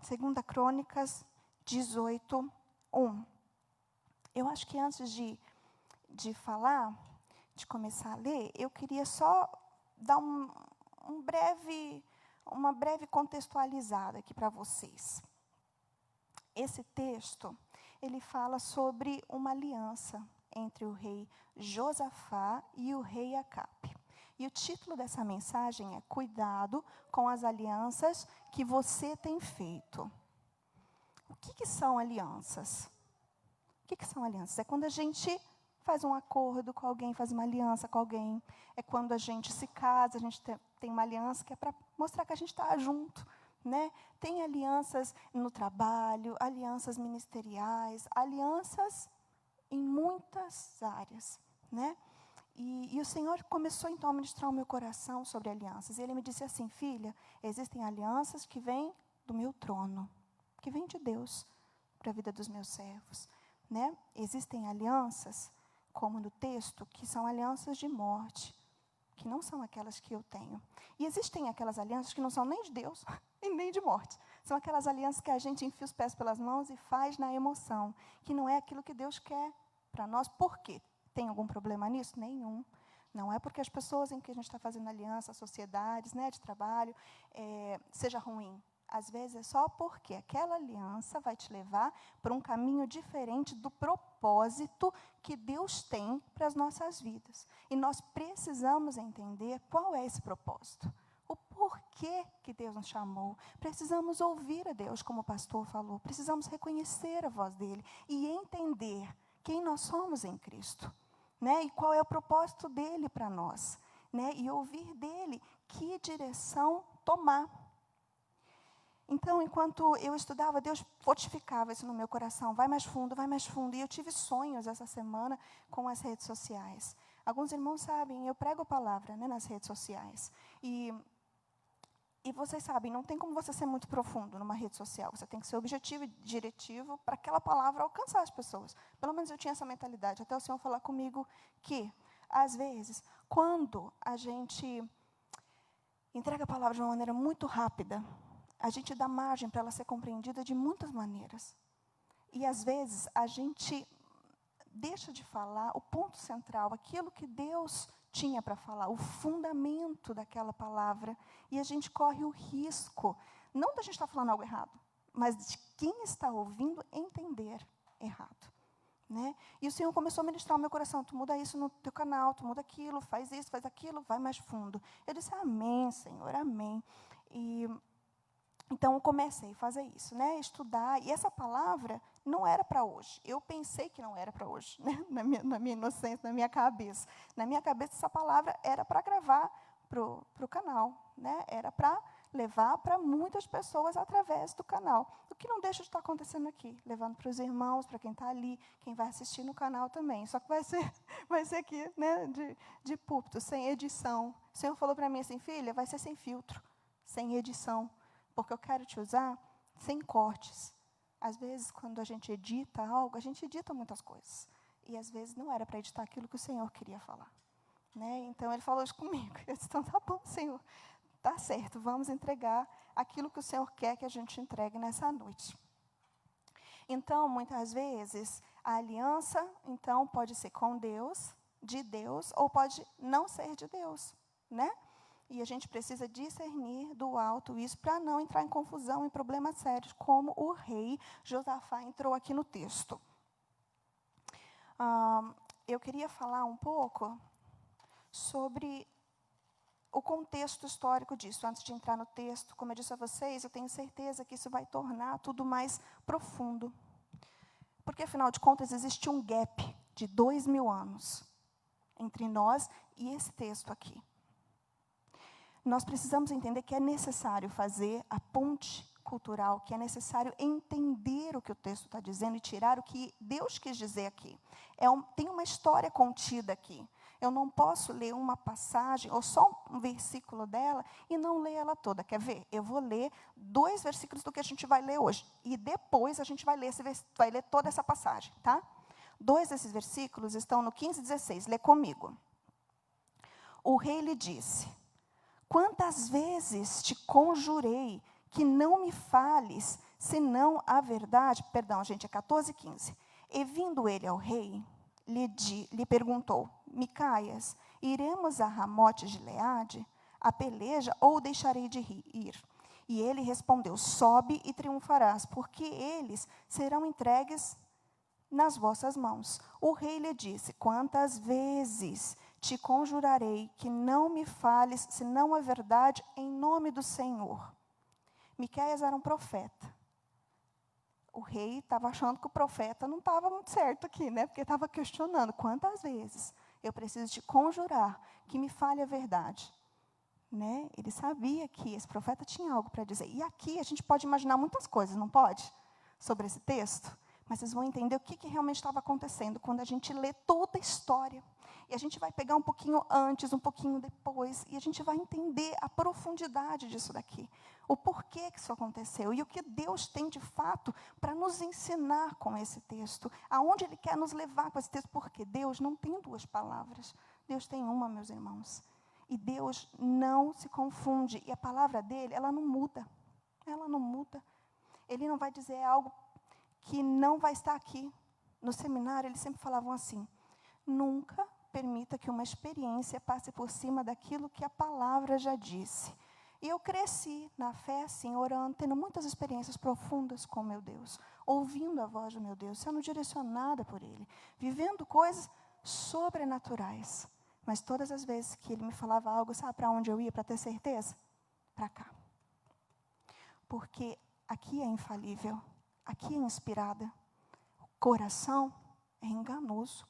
2 Crônicas 18:1. Eu acho que antes de falar, de começar a ler, eu queria só dar uma breve contextualizada aqui para vocês. Esse texto, ele fala sobre uma aliança entre o rei Josafá e o rei Acabe. E o título dessa mensagem é Cuidado com as alianças que você tem feito. O que são alianças? O que são alianças? É quando a gente faz um acordo com alguém, faz uma aliança com alguém. É quando a gente se casa, a gente tem uma aliança que é para mostrar que a gente está junto. Né? Tem alianças no trabalho, alianças ministeriais, alianças em muitas áreas. Né? E o Senhor começou, então, a ministrar o meu coração sobre alianças. E Ele me disse assim, filha, existem alianças que vêm do meu trono, que vêm de Deus para a vida dos meus servos. Né? Existem alianças, como no texto, que são alianças de morte, que não são aquelas que eu tenho. E existem aquelas alianças que não são nem de Deus e nem de morte. São aquelas alianças que a gente enfia os pés pelas mãos e faz na emoção, que não é aquilo que Deus quer para nós. Por quê? Tem algum problema nisso? Nenhum. Não é porque as pessoas em que a gente está fazendo aliança, as sociedades, né, de trabalho, seja ruim. Às vezes é só porque aquela aliança vai te levar para um caminho diferente do propósito que Deus tem para as nossas vidas. E nós precisamos entender qual é esse propósito. O porquê que Deus nos chamou. Precisamos ouvir a Deus, como o pastor falou. Precisamos reconhecer a voz dele e entender quem nós somos em Cristo. Né? E qual é o propósito dele para nós. Né? E ouvir dele que direção tomar. Então, enquanto eu estudava, Deus fortificava isso no meu coração. Vai mais fundo, vai mais fundo. E eu tive sonhos essa semana com as redes sociais. Alguns irmãos sabem, eu prego a palavra, né, nas redes sociais. E vocês sabem, não tem como você ser muito profundo numa rede social. Você tem que ser objetivo e diretivo para aquela palavra alcançar as pessoas. Pelo menos eu tinha essa mentalidade. Até o Senhor falar comigo que, às vezes, quando a gente entrega a palavra de uma maneira muito rápida, a gente dá margem para ela ser compreendida de muitas maneiras. E, às vezes, a gente deixa de falar o ponto central, aquilo que Deus tinha para falar, o fundamento daquela palavra. E a gente corre o risco, não da gente estar falando algo errado, mas de quem está ouvindo entender errado. Né? E o Senhor começou a ministrar o meu coração. Tu muda isso no teu canal, tu muda aquilo, faz isso, faz aquilo, vai mais fundo. Eu disse, amém, Senhor, amém. Então, eu comecei a fazer isso, né? Estudar. E essa palavra não era para hoje. Eu pensei que não era para hoje, né? na minha inocência, na minha cabeça. Na minha cabeça, essa palavra era para gravar para o canal. Né? Era para levar para muitas pessoas através do canal. O que não deixa de estar acontecendo aqui. Levando para os irmãos, para quem está ali, quem vai assistir no canal também. Só que vai ser aqui, né? de púlpito, sem edição. O Senhor falou para mim assim, filha, vai ser sem filtro, sem edição. Porque eu quero te usar sem cortes. Às vezes, quando a gente edita algo, a gente edita muitas coisas. E, às vezes, não era para editar aquilo que o Senhor queria falar. Né? Então, Ele falou isso comigo. Eu disse, então, tá bom, Senhor. Tá certo, vamos entregar aquilo que o Senhor quer que a gente entregue nessa noite. Então, muitas vezes, a aliança, então, pode ser com Deus, de Deus, ou pode não ser de Deus. Né? E a gente precisa discernir do alto isso para não entrar em confusão, em problemas sérios, como o rei Josafá entrou aqui no texto. Eu queria falar um pouco sobre o contexto histórico disso. Antes de entrar no texto, como eu disse a vocês, eu tenho certeza que isso vai tornar tudo mais profundo. Porque, afinal de contas, existe um gap de 2000 anos entre nós e esse texto aqui. Nós precisamos entender que é necessário fazer a ponte cultural, que é necessário entender o que o texto está dizendo e tirar o que Deus quis dizer aqui. Tem uma história contida aqui. Eu não posso ler uma passagem, ou só um versículo dela, e não ler ela toda. Quer ver? Eu vou ler 2 versículos do que a gente vai ler hoje. E depois a gente vai ler toda essa passagem. Tá? 2 desses versículos estão no 15 e 16. Lê comigo. O rei lhe disse: quantas vezes te conjurei que não me fales, senão a verdade. Perdão, gente, é 14:15. E vindo ele ao rei, lhe perguntou: Micaias, iremos a Ramote de Gileade, a peleja, ou deixarei de ir? E ele respondeu: sobe e triunfarás, porque eles serão entregues nas vossas mãos. O rei lhe disse: quantas vezes te conjurarei que não me fales, senão a verdade, em nome do Senhor? Miqueias era um profeta. O rei estava achando que o profeta não estava muito certo aqui, né? Porque estava questionando: quantas vezes eu preciso te conjurar que me fale a verdade? Né? Ele sabia que esse profeta tinha algo para dizer. E aqui a gente pode imaginar muitas coisas, não pode? Sobre esse texto. Mas vocês vão entender o que realmente estava acontecendo quando a gente lê toda a história. E a gente vai pegar um pouquinho antes, um pouquinho depois, e a gente vai entender a profundidade disso daqui. O porquê que isso aconteceu e o que Deus tem de fato para nos ensinar com esse texto. Aonde Ele quer nos levar com esse texto. Porque Deus não tem duas palavras. Deus tem uma, meus irmãos. E Deus não se confunde. E a palavra dele, ela não muda. Ela não muda. Ele não vai dizer algo que não vai estar aqui. No seminário, eles sempre falavam assim: nunca permita que uma experiência passe por cima daquilo que a palavra já disse. E eu cresci na fé, assim, orando, tendo muitas experiências profundas com o meu Deus, ouvindo a voz do meu Deus, sendo direcionada por Ele, vivendo coisas sobrenaturais. Mas todas as vezes que Ele me falava algo, sabe para onde eu ia para ter certeza? Para cá. Porque aqui é infalível, aqui é inspirada. O coração é enganoso.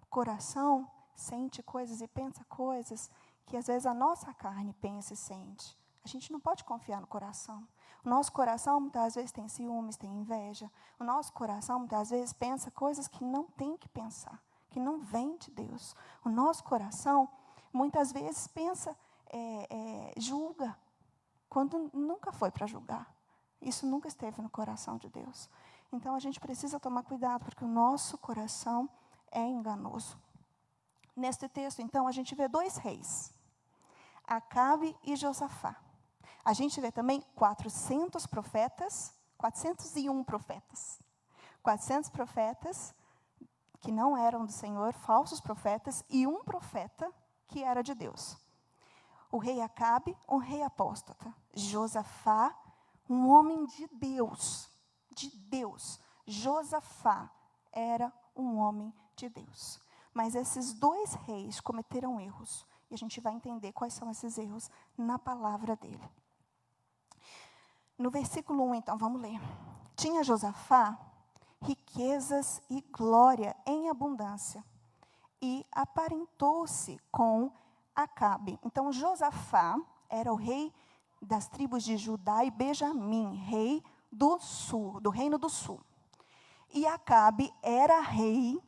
O coração sente coisas e pensa coisas que às vezes a nossa carne pensa e sente. A gente não pode confiar no coração. O nosso coração muitas vezes tem ciúmes, tem inveja. O nosso coração muitas vezes pensa coisas que não tem que pensar, que não vem de Deus. O nosso coração muitas vezes pensa, julga, quando nunca foi para julgar. Isso nunca esteve no coração de Deus. Então, a gente precisa tomar cuidado, porque o nosso coração é enganoso. Neste texto, então, a gente vê dois reis, Acabe e Josafá. A gente vê também 401 profetas, 400 profetas que não eram do Senhor, falsos profetas, e um profeta que era de Deus. O rei Acabe, um rei apóstata. Josafá, um homem de Deus. De Deus. Josafá era um homem de Deus. Mas esses dois reis cometeram erros. E a gente vai entender quais são esses erros na palavra dele. No versículo 1, então, vamos ler. Tinha Josafá riquezas e glória em abundância, e aparentou-se com Acabe. Então, Josafá era o rei das tribos de Judá e Benjamim, rei do sul, do reino do sul. E Acabe era rei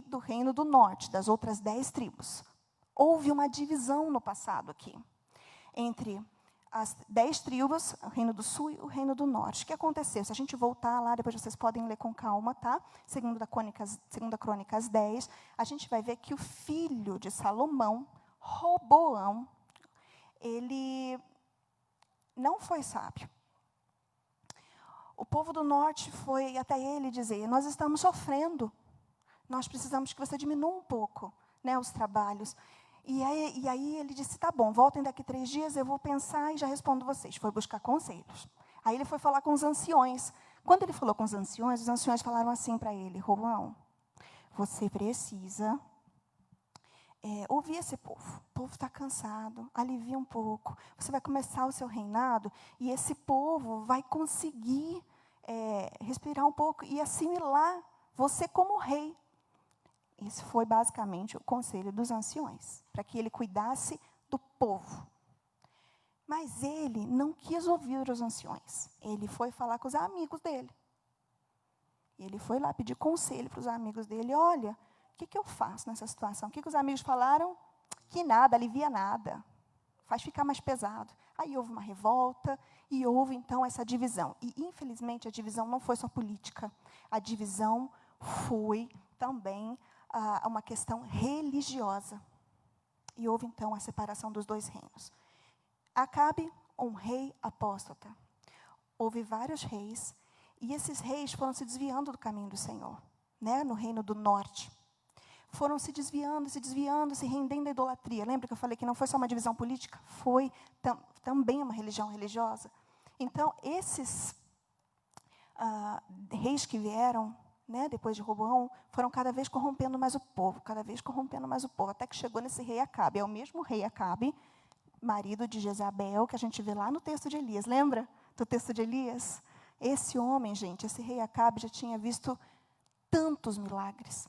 do reino do norte, das outras 10 tribos. Houve uma divisão no passado aqui, entre as 10 tribos, o reino do sul e o reino do norte. O que aconteceu? Se a gente voltar lá, depois vocês podem ler com calma, tá? Segunda Crônicas 10, a gente vai ver que o filho de Salomão, Roboão, ele não foi sábio. O povo do norte foi até ele dizer: nós estamos sofrendo, nós precisamos que você diminua um pouco, né, os trabalhos. E aí ele disse: tá bom, voltem daqui 3 dias, eu vou pensar e já respondo vocês. Foi buscar conselhos. Aí ele foi falar com os anciões. Quando ele falou com os anciões falaram assim para ele: Roboão, você precisa ouvir esse povo. O povo está cansado, alivia um pouco. Você vai começar o seu reinado e esse povo vai conseguir respirar um pouco e assimilar você como rei. Esse foi basicamente o conselho dos anciões, para que ele cuidasse do povo. Mas ele não quis ouvir os anciões. Ele foi falar com os amigos dele. Ele foi lá pedir conselho para os amigos dele: olha, o que eu faço nessa situação? O que os amigos falaram? Que nada, alivia nada. Faz ficar mais pesado. Aí houve uma revolta e houve, então, essa divisão. E, infelizmente, a divisão não foi só política. A divisão foi também uma questão religiosa. E houve, então, a separação dos 2 reinos. Acabe, um rei apóstata. Houve vários reis, e esses reis foram se desviando do caminho do Senhor, né, no reino do norte. Foram se desviando, se rendendo à idolatria. Lembra que eu falei que não foi só uma divisão política? Foi também uma religião religiosa. Então, esses reis que vieram, né, depois de Roboão, foram cada vez corrompendo mais o povo, até que chegou nesse rei Acabe. É o mesmo rei Acabe, marido de Jezabel, que a gente vê lá no texto de Elias. Lembra do texto de Elias? Esse homem, gente, esse rei Acabe já tinha visto tantos milagres.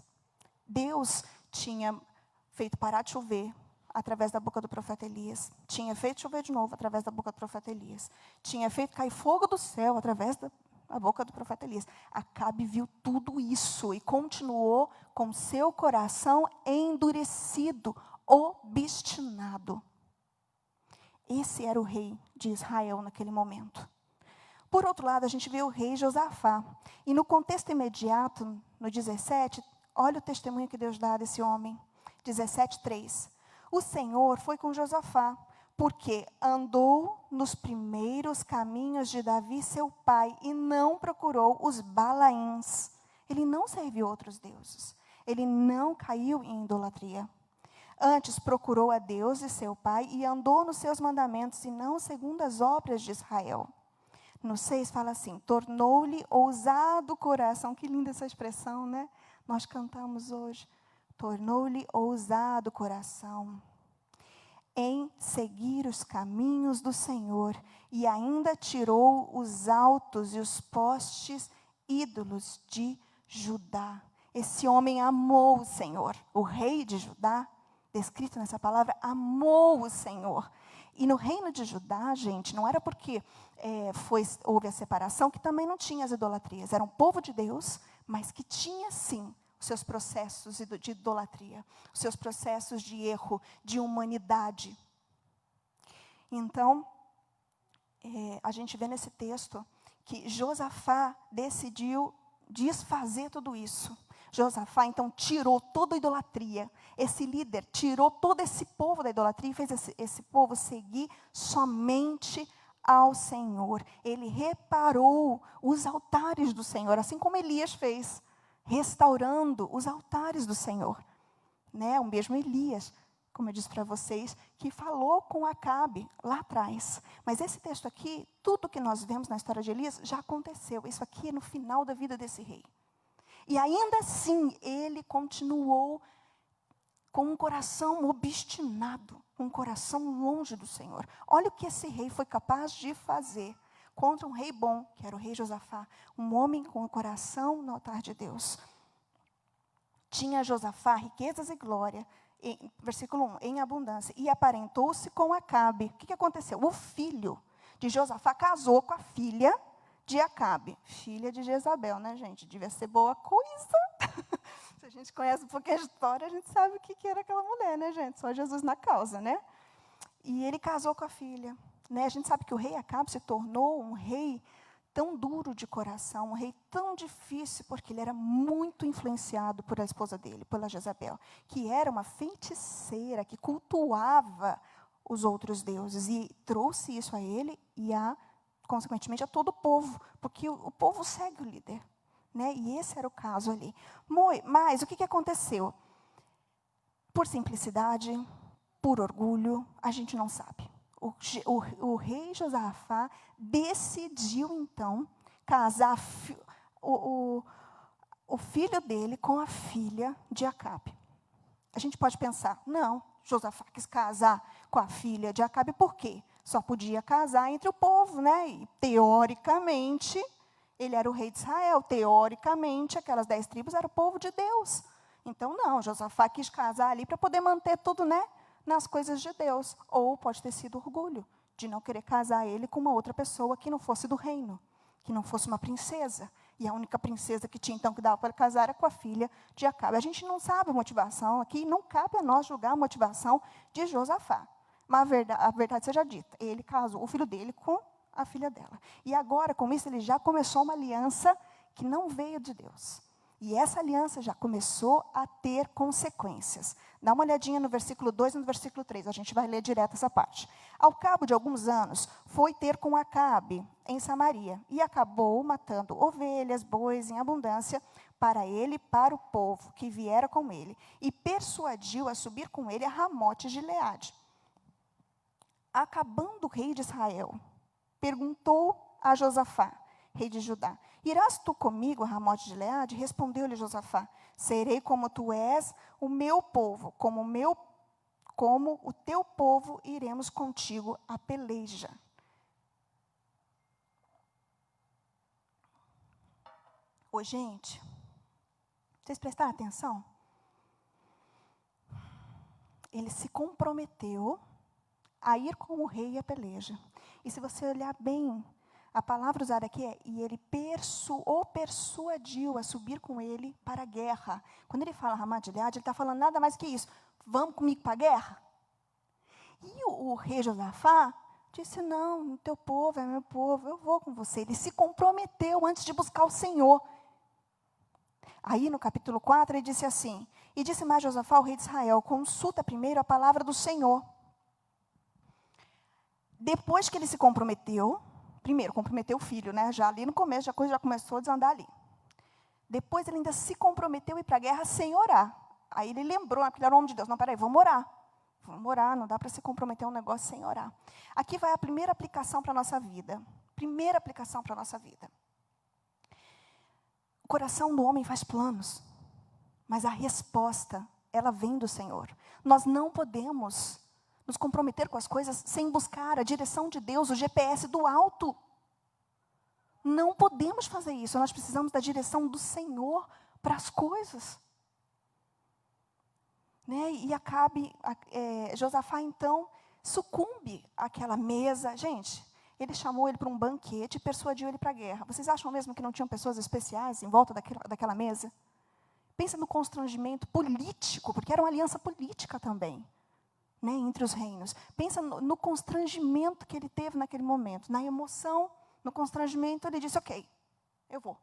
Deus tinha feito parar de chover através da boca do profeta Elias. Tinha feito chover de novo através da boca do profeta Elias. Tinha feito cair fogo do céu através da boca do profeta Elias. Acabe viu tudo isso e continuou com seu coração endurecido, obstinado. Esse era o rei de Israel naquele momento. Por outro lado, a gente vê o rei Josafá. E no contexto imediato, no 17, olha o testemunho que Deus dá desse homem. 17:3. O Senhor foi com Josafá, porque andou nos primeiros caminhos de Davi, seu pai, e não procurou os Balaíns. Ele não serviu outros deuses. Ele não caiu em idolatria. Antes procurou a Deus e seu pai e andou nos seus mandamentos e não segundo as obras de Israel. No 6 fala assim, tornou-lhe ousado o coração. Que linda essa expressão, né? Nós cantamos hoje. Tornou-lhe ousado o coração em seguir os caminhos do Senhor, e ainda tirou os altos e os postes ídolos de Judá. Esse homem amou o Senhor. O rei de Judá, descrito nessa palavra, amou o Senhor. E no reino de Judá, gente, não era porque houve a separação, que também não tinha as idolatrias. Era um povo de Deus, mas que tinha, sim, os seus processos de idolatria, os seus processos de erro, de humanidade. Então, a gente vê nesse texto que Josafá decidiu desfazer tudo isso. Josafá, então, tirou toda a idolatria. Esse líder tirou todo esse povo da idolatria e fez esse povo seguir somente ao Senhor. Ele reparou os altares do Senhor, assim como Elias fez, restaurando os altares do Senhor. Né? O mesmo Elias, como eu disse para vocês, que falou com Acabe lá atrás. Mas esse texto aqui, tudo que nós vemos na história de Elias, já aconteceu. Isso aqui é no final da vida desse rei. E ainda assim, ele continuou com um coração obstinado, um coração longe do Senhor. Olha o que esse rei foi capaz de fazer contra um rei bom, que era o rei Josafá, um homem com o coração no altar de Deus. Tinha Josafá riquezas e glória, versículo 1, em abundância, e aparentou-se com Acabe. O que aconteceu? O filho de Josafá casou com a filha de Acabe, filha de Jezabel, né, gente? Devia ser boa coisa. Se a gente conhece um pouquinho a história, a gente sabe o que era aquela mulher, né, gente? Só Jesus na causa, né? E ele casou com a filha. Né? A gente sabe que o rei Acabe se tornou um rei tão duro de coração, um rei tão difícil, porque ele era muito influenciado por a esposa dele, pela Jezabel, que era uma feiticeira, que cultuava os outros deuses, e trouxe isso a ele e, consequentemente, a todo o povo, porque o povo segue o líder. Né? E esse era o caso ali. Mas o que aconteceu? Por simplicidade, por orgulho, a gente não sabe. O rei Josafá decidiu, então, casar o filho dele com a filha de Acabe. A gente pode pensar, não, Josafá quis casar com a filha de Acabe, por quê? Só podia casar entre o povo, né? E, teoricamente, ele era o rei de Israel. Teoricamente, aquelas 10 tribos eram o povo de Deus. Então, não, Josafá quis casar ali para poder manter tudo, né, nas coisas de Deus. Ou pode ter sido orgulho de não querer casar ele com uma outra pessoa que não fosse do reino, que não fosse uma princesa. E a única princesa que tinha, então, que dava para casar era com a filha de Acabe. A gente não sabe a motivação aqui, não cabe a nós julgar a motivação de Josafá. Mas a verdade seja dita, ele casou o filho dele com a filha dela. E agora, com isso, ele já começou uma aliança que não veio de Deus. E essa aliança já começou a ter consequências. Dá uma olhadinha no versículo 2 e no versículo 3, a gente vai ler direto essa parte. Ao cabo de alguns anos, foi ter com Acabe, em Samaria, e acabou matando ovelhas, bois em abundância, para ele e para o povo que viera com ele, e persuadiu a subir com ele a Ramote de Gileade. Acabando o rei de Israel, perguntou a Josafá, rei de Judá: irás tu comigo a Ramote de Gileade? Respondeu-lhe Josafá: serei como tu és, o meu povo, como o teu povo, iremos contigo à peleja. Ô, gente, vocês prestaram atenção? Ele se comprometeu a ir com o rei à peleja. E se você olhar bem, a palavra usada aqui é: e ele o persuadiu a subir com ele para a guerra. Quando ele fala Ramote de Gileade, ele está falando nada mais que isso: vamos comigo para a guerra? E o rei Josafá disse: não, o teu povo é meu povo, eu vou com você. Ele se comprometeu antes de buscar o Senhor. Aí no capítulo 4 ele disse assim: e disse mais Josafá, o rei de Israel: consulta primeiro a palavra do Senhor. Depois que ele se comprometeu, primeiro comprometeu o filho, né? Já ali no começo, a coisa já começou a desandar ali. Depois ele ainda se comprometeu a ir para a guerra sem orar. Aí ele lembrou, porque ele era um homem de Deus: não, peraí, vamos orar. Vamos orar, não dá para se comprometer a um negócio sem orar. Aqui vai a primeira aplicação para a nossa vida. Primeira aplicação para a nossa vida. O coração do homem faz planos, mas a resposta, ela vem do Senhor. Nós não podemos nos comprometer com as coisas sem buscar a direção de Deus, o GPS do alto. Não podemos fazer isso, nós precisamos da direção do Senhor para as coisas. Né? E Josafá, então, sucumbe àquela mesa. Gente, ele chamou ele para um banquete e persuadiu ele para a guerra. Vocês acham mesmo que não tinham pessoas especiais em volta daquela mesa? Pensa no constrangimento político, porque era uma aliança política também, né, entre os reinos. Pensa no constrangimento que ele teve naquele momento. Na emoção, no constrangimento, ele disse: ok, eu vou.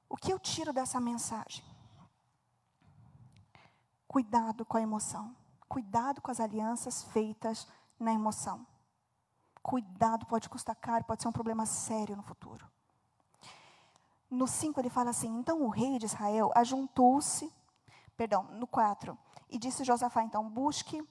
O que eu tiro dessa mensagem? Cuidado com a emoção. Cuidado com as alianças feitas na emoção. Cuidado, pode custar caro, pode ser um problema sério no futuro. No 5 ele fala assim: então o rei de Israel ajuntou-se, no 4, e disse Josafá: então busque,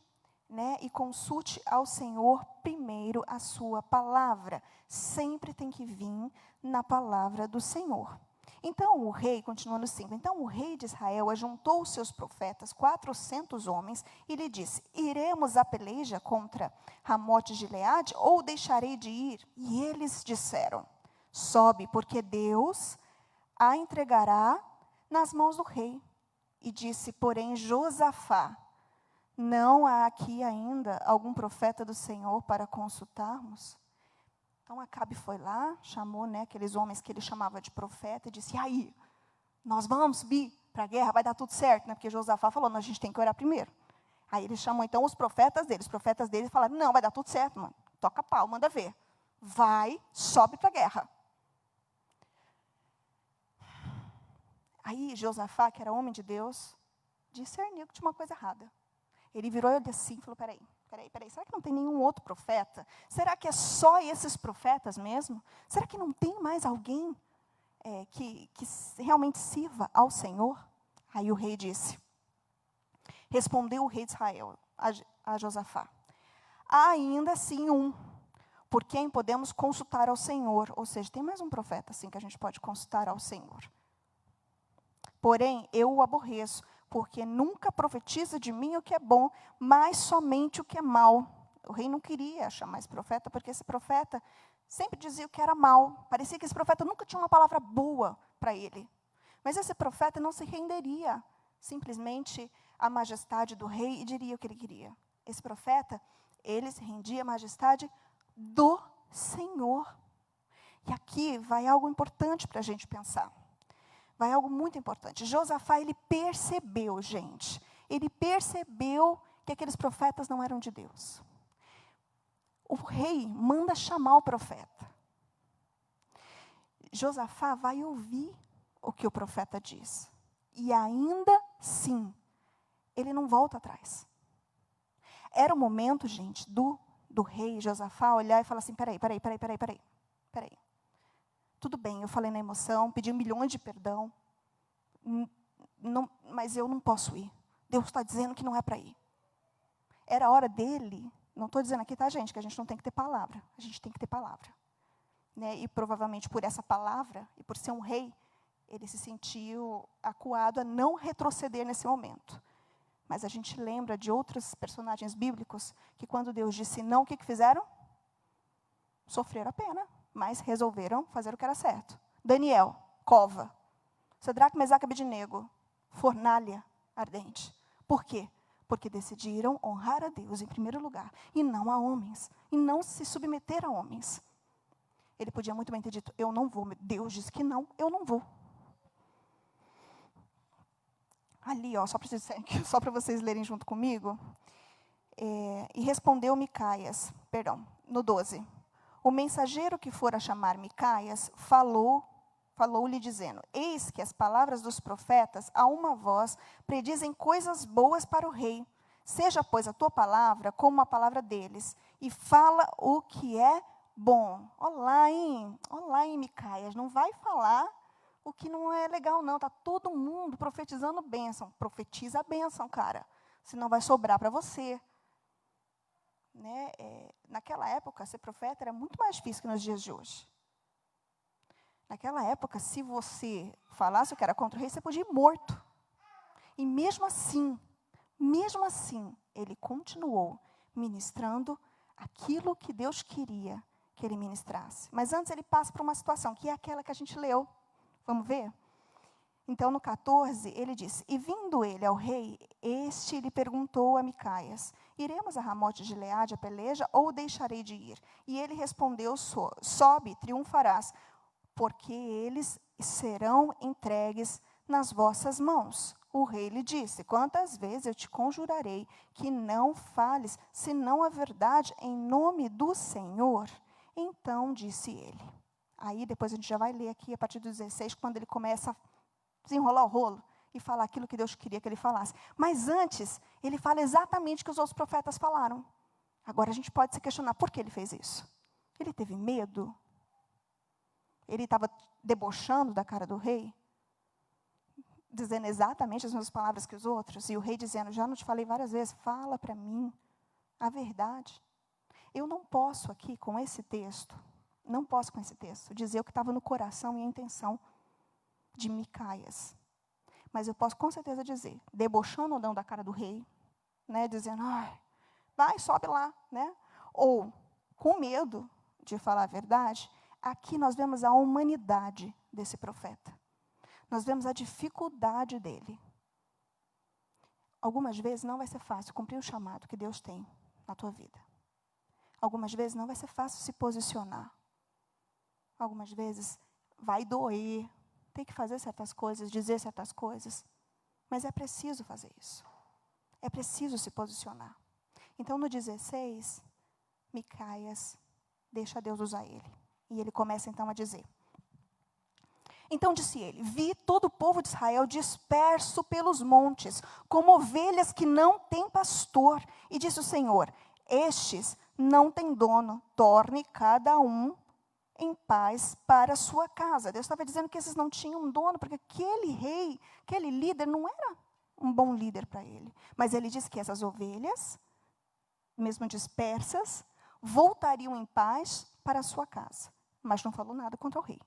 né, e consulte ao Senhor primeiro a sua palavra. Sempre tem que vir na palavra do Senhor. Então o rei, continua no 5, então o rei de Israel ajuntou os seus profetas, 400 homens, e lhe disse: iremos à peleja contra Ramote de Gileade, ou deixarei de ir? E eles disseram: sobe, porque Deus a entregará nas mãos do rei. E disse, porém, Josafá: não há aqui ainda algum profeta do Senhor para consultarmos? Então Acabe foi lá, chamou, né, aqueles homens que ele chamava de profeta, e disse: e aí, nós vamos subir para a guerra, vai dar tudo certo, né? Porque Josafá falou: não, a gente tem que orar primeiro. Aí ele chamou então os profetas deles falaram: não, vai dar tudo certo, mano, toca pau, manda ver. Vai, sobe para a guerra. Aí Josafá, que era homem de Deus, discerniu que tinha uma coisa errada. Ele virou e olhou assim e falou: peraí, será que não tem nenhum outro profeta? Será que é só esses profetas mesmo? Será que não tem mais alguém que realmente sirva ao Senhor? Aí o rei disse, respondeu o rei de Israel a Josafá: há ainda assim um, por quem podemos consultar ao Senhor. Ou seja, tem mais um profeta assim que a gente pode consultar ao Senhor. Porém, eu o aborreço, porque nunca profetiza de mim o que é bom, mas somente o que é mal. O rei não queria chamar esse profeta, porque esse profeta sempre dizia o que era mal. Parecia que esse profeta nunca tinha uma palavra boa para ele. Mas esse profeta não se renderia simplesmente à majestade do rei e diria o que ele queria. Esse profeta, ele se rendia à majestade do Senhor. E aqui vai algo importante para a gente pensar. Vai algo muito importante. Josafá, ele percebeu, gente. Ele percebeu que aqueles profetas não eram de Deus. O rei manda chamar o profeta. Josafá vai ouvir o que o profeta diz. E ainda assim, ele não volta atrás. Era o momento, gente, do rei Josafá olhar e falar assim, peraí. Tudo bem, eu falei na emoção, pedi milhões de perdão, mas eu não posso ir. Deus está dizendo que não é para ir. Era a hora dele, não estou dizendo aqui, tá, gente, que a gente não tem que ter palavra. A gente tem que ter palavra. Né? E provavelmente por essa palavra, e por ser um rei, ele se sentiu acuado a não retroceder nesse momento. Mas a gente lembra de outros personagens bíblicos que quando Deus disse não, o que fizeram? Sofreram a pena, mas resolveram fazer o que era certo. Daniel, cova. Sadraque, Mesaque e Abednego, fornalha ardente. Por quê? Porque decidiram honrar a Deus em primeiro lugar, e não a homens, e não se submeter a homens. Ele podia muito bem ter dito, eu não vou. Deus disse que não, eu não vou. Ali, ó, só para vocês lerem junto comigo. E respondeu Micaias, no 12. O mensageiro que fora chamar Micaias falou-lhe dizendo, eis que as palavras dos profetas, a uma voz, predizem coisas boas para o rei. Seja, pois, a tua palavra como a palavra deles, e fala o que é bom. Olá, hein, Micaias, não vai falar o que não é legal, não. Está todo mundo profetizando bênção. Profetiza a bênção, cara. Senão vai sobrar para você. Né? Naquela época, ser profeta era muito mais difícil que nos dias de hoje. Naquela época, se você falasse o que era contra o rei, você podia ir morto. E mesmo assim, ele continuou ministrando aquilo que Deus queria que ele ministrasse. Mas antes ele passa por uma situação, que é aquela que a gente leu. Vamos ver? Então, no 14, ele diz, e vindo ele ao rei, este lhe perguntou a Micaias, iremos a Ramote de Gileade a peleja, ou deixarei de ir? E ele respondeu, sobe, triunfarás, porque eles serão entregues nas vossas mãos. O rei lhe disse, quantas vezes eu te conjurarei que não fales, senão a verdade em nome do Senhor? Então disse ele. Aí depois a gente já vai ler aqui, a partir do 16, quando ele começa a desenrolar o rolo e falar aquilo que Deus queria que ele falasse. Mas antes, ele fala exatamente o que os outros profetas falaram. Agora a gente pode se questionar, por que ele fez isso? Ele teve medo? Ele estava debochando da cara do rei? Dizendo exatamente as mesmas palavras que os outros? E o rei dizendo, já não te falei várias vezes, fala para mim a verdade. Eu não posso aqui, com esse texto, dizer o que estava no coração e a intenção de Micaias. Mas eu posso com certeza dizer, debochando ou não da cara do rei, né, dizendo, vai, sobe lá, né? Ou com medo de falar a verdade, aqui nós vemos a humanidade desse profeta. Nós vemos a dificuldade dele. Algumas vezes não vai ser fácil cumprir o chamado que Deus tem na tua vida. Algumas vezes não vai ser fácil se posicionar. Algumas vezes vai doer, tem que fazer certas coisas, dizer certas coisas. Mas é preciso fazer isso. É preciso se posicionar. Então, no 16, Micaias deixa Deus usar ele. E ele começa, então, a dizer. Então disse ele, vi todo o povo de Israel disperso pelos montes, como ovelhas que não têm pastor. E disse o Senhor, estes não têm dono, torne cada um em paz para a sua casa. Deus estava dizendo que esses não tinham dono, porque aquele rei, aquele líder, não era um bom líder para ele. Mas ele disse que essas ovelhas, mesmo dispersas, voltariam em paz para a sua casa. Mas não falou nada contra o rei.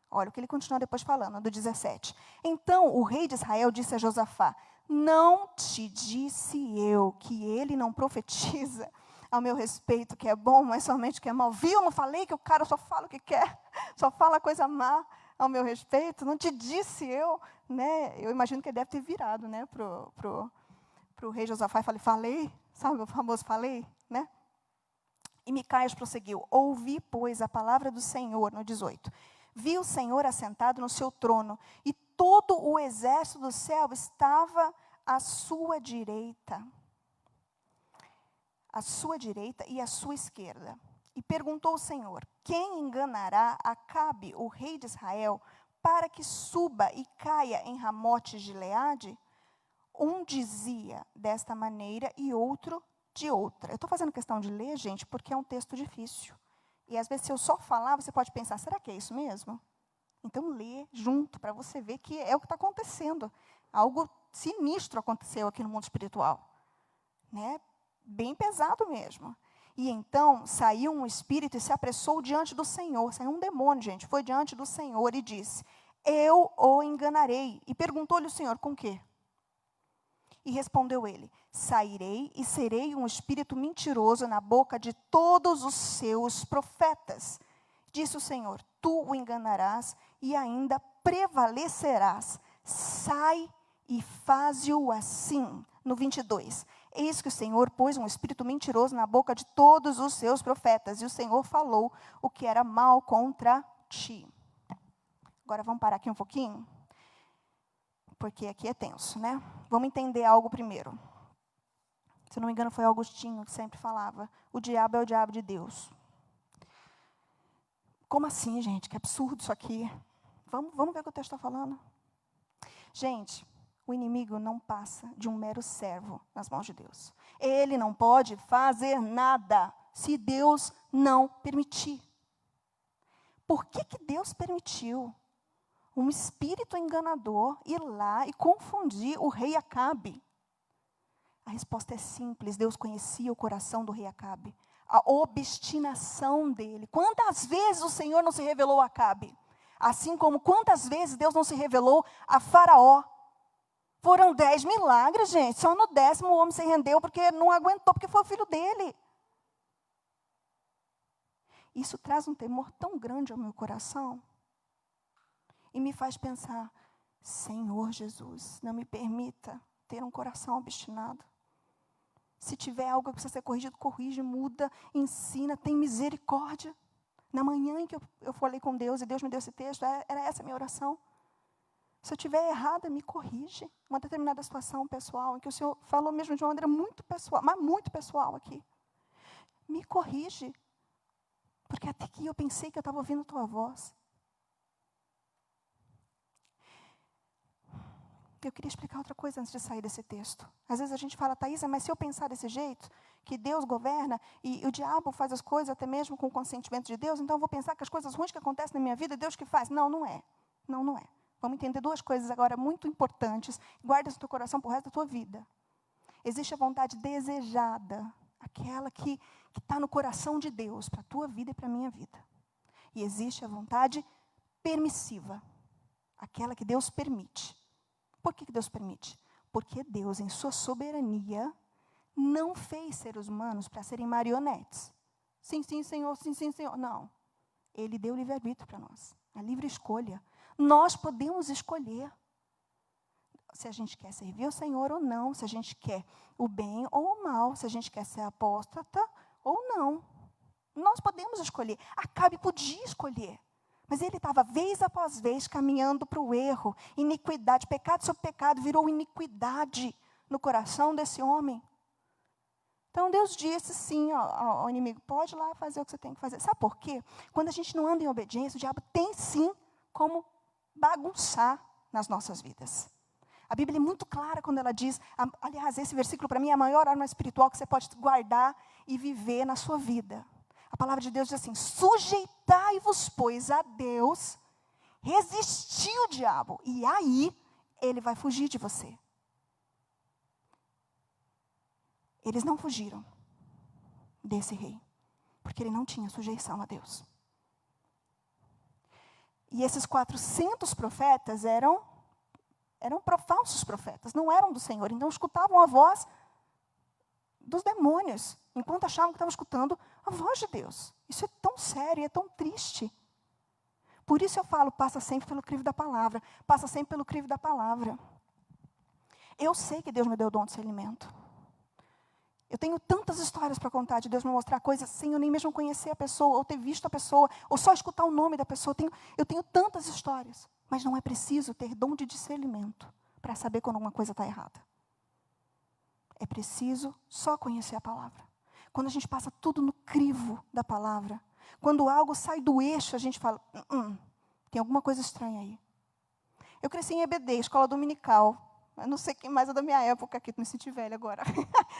Olha o que ele continua depois falando, do 17. Então o rei de Israel disse a Josafá, não te disse eu que ele não profetiza ao meu respeito que é bom, mas somente que é mal? Viu? Não falei que o cara só fala o que quer, só fala coisa má ao meu respeito? Não te disse eu? Né? Eu imagino que ele deve ter virado, né, pro rei Josafá e falei, sabe o famoso falei? Né? E Micaias prosseguiu, ouvi, pois, a palavra do Senhor, no 18. Vi o Senhor assentado no seu trono, e todo o exército do céu estava à sua direita. À sua direita e à sua esquerda. E perguntou o Senhor: quem enganará Acabe, o rei de Israel, para que suba e caia em Ramote Gileade? Um dizia desta maneira e outro de outra. Eu estou fazendo questão de ler, gente, porque é um texto difícil. E às vezes, se eu só falar, você pode pensar, será que é isso mesmo? Então, lê junto, para você ver que é o que está acontecendo. Algo sinistro aconteceu aqui no mundo espiritual. Né? Bem pesado mesmo. E então, saiu um espírito e se apressou diante do Senhor. Saiu um demônio, gente. Foi diante do Senhor e disse: eu o enganarei. E perguntou-lhe o Senhor: com quê? E respondeu ele: sairei e serei um espírito mentiroso na boca de todos os seus profetas. Disse o Senhor: tu o enganarás e ainda prevalecerás. Sai e faze-o assim. No 22. Eis que o Senhor pôs um espírito mentiroso na boca de todos os seus profetas, e o Senhor falou o que era mal contra ti. Agora vamos parar aqui um pouquinho, porque aqui é tenso, né? Vamos entender algo primeiro. Se não me engano, foi Agostinho que sempre falava: o diabo é o diabo de Deus. Como assim, gente? Que absurdo isso aqui. Vamos ver o que o texto está falando? Gente, o inimigo não passa de um mero servo nas mãos de Deus. Ele não pode fazer nada se Deus não permitir. Por que Deus permitiu um espírito enganador ir lá e confundir o rei Acabe? A resposta é simples: Deus conhecia o coração do rei Acabe, a obstinação dele. Quantas vezes o Senhor não se revelou a Acabe? Assim como quantas vezes Deus não se revelou a Faraó? Foram 10 milagres, gente. Só no 10º o homem se rendeu porque não aguentou, porque foi o filho dele. Isso traz um temor tão grande ao meu coração. E me faz pensar: Senhor Jesus, não me permita ter um coração obstinado. Se tiver algo que precisa ser corrigido, corrige, muda, ensina, tem misericórdia. Na manhã em que eu falei com Deus e Deus me deu esse texto, era essa a minha oração. Se eu estiver errada, me corrige. Uma determinada situação pessoal, em que o Senhor falou mesmo de uma maneira muito pessoal, mas muito pessoal aqui. Me corrige. Porque até que eu pensei que eu estava ouvindo a tua voz. Eu queria explicar outra coisa antes de sair desse texto. Às vezes a gente fala: Thaisa, mas se eu pensar desse jeito, que Deus governa e o diabo faz as coisas até mesmo com o consentimento de Deus, então eu vou pensar que as coisas ruins que acontecem na minha vida é Deus que faz. Não, não é. Não, não é. Vamos entender duas coisas agora muito importantes. Guarda isso no teu coração para o resto da tua vida. Existe a vontade desejada, aquela que está no coração de Deus, para a tua vida e para a minha vida. E existe a vontade permissiva, aquela que Deus permite. Por que Deus permite? Porque Deus, em sua soberania, não fez seres humanos para serem marionetes. Sim, sim, Senhor, sim, sim, Senhor. Não. Ele deu livre-arbítrio para nós, a livre escolha. Nós podemos escolher se a gente quer servir ao Senhor ou não, se a gente quer o bem ou o mal, se a gente quer ser apóstata ou não. Nós podemos escolher. Acabe podia escolher. Mas ele estava, vez após vez, caminhando para o erro, iniquidade, pecado sobre pecado, virou iniquidade no coração desse homem. Então, Deus disse sim ao inimigo: pode ir lá fazer o que você tem que fazer. Sabe por quê? Quando a gente não anda em obediência, o diabo tem sim como bagunçar nas nossas vidas. A Bíblia é muito clara quando ela diz, aliás, esse versículo para mim é a maior arma espiritual que você pode guardar e viver na sua vida. A palavra de Deus diz assim: sujeitai-vos, pois, a Deus, resistir o diabo, e aí ele vai fugir de você. Eles não fugiram desse rei, porque ele não tinha sujeição a Deus. E esses 400 profetas eram falsos profetas, não eram do Senhor. Então escutavam a voz dos demônios, enquanto achavam que estavam escutando a voz de Deus. Isso é tão sério, é tão triste. Por isso eu falo: passa sempre pelo crivo da palavra. Passa sempre pelo crivo da palavra. Eu sei que Deus me deu o dom de discernimento. Eu tenho tantas histórias para contar de Deus me mostrar coisas sem eu nem mesmo conhecer a pessoa, ou ter visto a pessoa, ou só escutar o nome da pessoa. Eu tenho tantas histórias. Mas não é preciso ter dom de discernimento para saber quando alguma coisa está errada. É preciso só conhecer a palavra. quando a gente passa tudo no crivo da palavra, quando algo sai do eixo, a gente fala, tem alguma coisa estranha aí. Eu cresci em EBD, escola dominical. Eu não sei quem mais é da minha época aqui, me senti velha agora.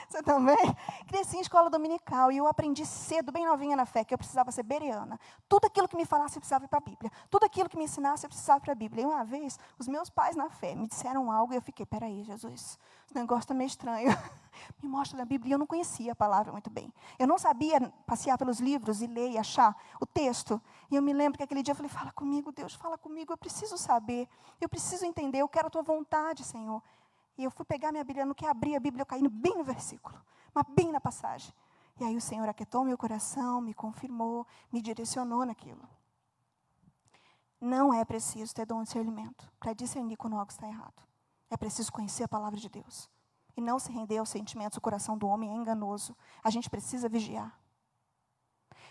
Você também? Cresci em escola dominical e eu aprendi cedo, bem novinha na fé, que eu precisava ser bereana. Tudo aquilo que me falasse, eu precisava ir para a Bíblia. Tudo aquilo que me ensinasse, eu precisava ir para a Bíblia. E uma vez, os meus pais na fé me disseram algo e eu fiquei, peraí, Jesus, esse negócio está meio estranho. Me mostra na Bíblia. E eu não conhecia a palavra muito bem. Eu não sabia passear pelos livros e ler e achar o texto. E eu me lembro que aquele dia eu falei, fala comigo, Deus, fala comigo. Eu preciso saber, eu preciso entender, eu quero a tua vontade, Senhor. E eu fui pegar minha Bíblia, no que abri a Bíblia, eu caí bem no versículo, mas bem na passagem. E aí o Senhor aquietou meu coração, me confirmou, me direcionou naquilo. Não é preciso ter dom de discernimento para discernir quando algo está errado. É preciso conhecer a palavra de Deus. E não se render aos sentimentos. O coração do homem é enganoso. A gente precisa vigiar.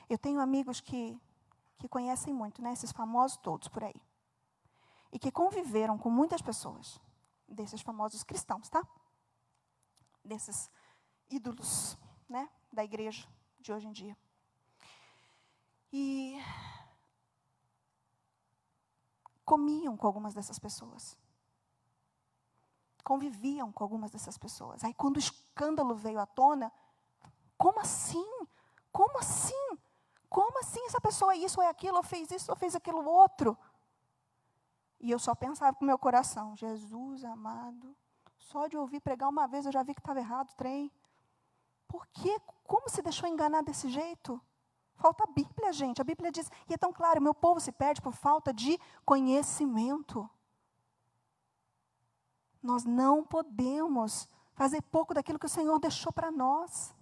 Eu tenho amigos que conhecem muito, né? Esses famosos todos por aí. E que conviveram com muitas pessoas. Desses famosos cristãos, tá? Desses ídolos, né? Da igreja de hoje em dia. E comiam com algumas dessas pessoas. Conviviam com algumas dessas pessoas. Aí quando o escândalo veio à tona, como assim? Como assim? Como assim essa pessoa é isso, ou é aquilo, ou fez isso, ou fez aquilo outro? E eu só pensava com o meu coração, Jesus amado, só de ouvir pregar uma vez eu já vi que estava errado o trem. Por quê? Como se deixou enganar desse jeito? Falta a Bíblia, gente. A Bíblia diz, e é tão claro, meu povo se perde por falta de conhecimento. Nós não podemos fazer pouco daquilo que o Senhor deixou para nós.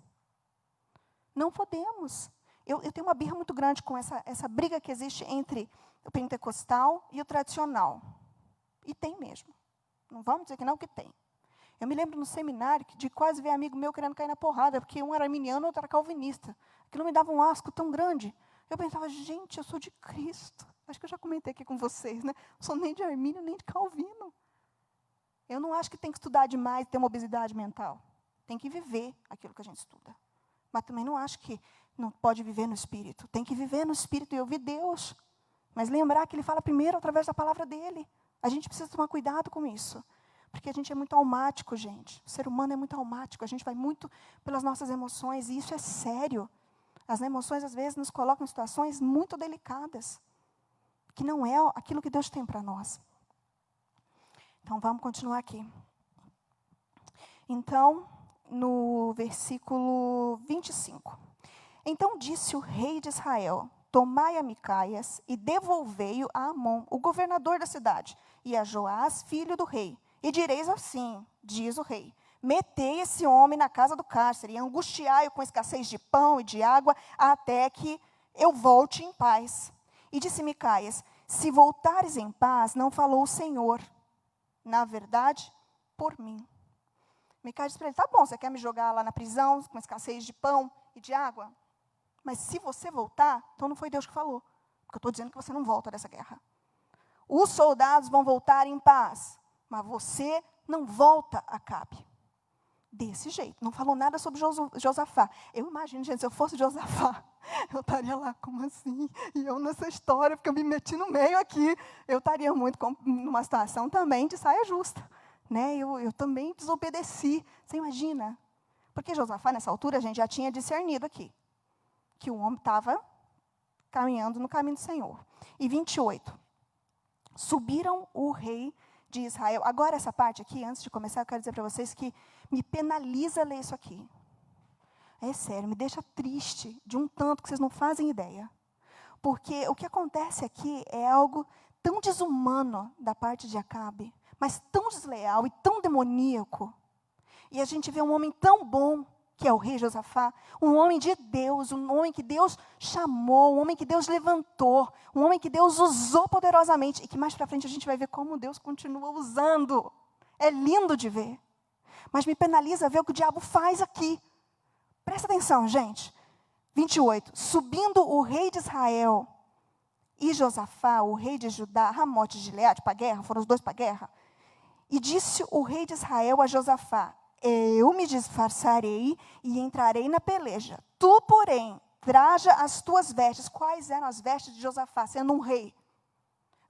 Não podemos. Eu tenho uma birra muito grande com essa briga que existe entre o pentecostal e o tradicional. E tem mesmo. Não vamos dizer que não, que tem. Eu me lembro no seminário de quase ver amigo meu querendo cair na porrada, porque um era arminiano e outro era calvinista. Aquilo me dava um asco tão grande. Eu pensava, gente, eu sou de Cristo. Acho que eu já comentei aqui com vocês, né? Não sou nem de Armínio, nem de Calvino. Eu não acho que tem que estudar demais e ter uma obesidade mental. Tem que viver aquilo que a gente estuda. Mas também não acho que não pode viver no Espírito. Tem que viver no Espírito e ouvir Deus. Mas lembrar que Ele fala primeiro através da palavra dEle. A gente precisa tomar cuidado com isso. Porque a gente é muito almático, gente. O ser humano é muito almático. A gente vai muito pelas nossas emoções. E isso é sério. As emoções, às vezes, nos colocam em situações muito delicadas. Que não é aquilo que Deus tem para nós. Então, vamos continuar aqui. Então, no versículo 25. Então disse o rei de Israel, tomai a Micaias e devolvei-o a Amon, o governador da cidade, e a Joás, filho do rei. E direis assim, diz o rei, metei esse homem na casa do cárcere, e angustiai-o com escassez de pão e de água, até que eu volte em paz. E disse Micaias, se voltares em paz, não falou o Senhor, na verdade, por mim. Micaias disse para ele, tá bom, você quer me jogar lá na prisão, com escassez de pão e de água? Mas se você voltar, então não foi Deus que falou. Porque eu estou dizendo que você não volta dessa guerra. Os soldados vão voltar em paz, mas você não volta a Acabe. Desse jeito. Não falou nada sobre Josafá. Eu imagino, gente, se eu fosse Josafá, eu estaria lá, como assim? E eu nessa história, porque eu me meti no meio aqui, eu estaria muito numa situação também de saia justa. Né? Eu também desobedeci. Você imagina? Porque Josafá, nessa altura, a gente já tinha discernido aqui. Que o homem estava caminhando no caminho do Senhor. E 28. Subiram o rei de Israel. Agora, essa parte aqui, antes de começar, eu quero dizer para vocês que me penaliza ler isso aqui. É sério, me deixa triste de um tanto que vocês não fazem ideia. Porque o que acontece aqui é algo tão desumano da parte de Acabe, mas tão desleal e tão demoníaco. E a gente vê um homem tão bom, que é o rei Josafá, um homem de Deus, um homem que Deus chamou, um homem que Deus levantou, um homem que Deus usou poderosamente, e que mais para frente a gente vai ver como Deus continua usando. É lindo de ver. Mas me penaliza ver o que o diabo faz aqui. Presta atenção, gente. 28. Subindo o rei de Israel e Josafá, o rei de Judá, Ramote de Gileade, para a guerra, foram os dois para a guerra. E disse o rei de Israel a Josafá, eu me disfarçarei e entrarei na peleja. Tu, porém, traja as tuas vestes. Quais eram as vestes de Josafá, sendo um rei?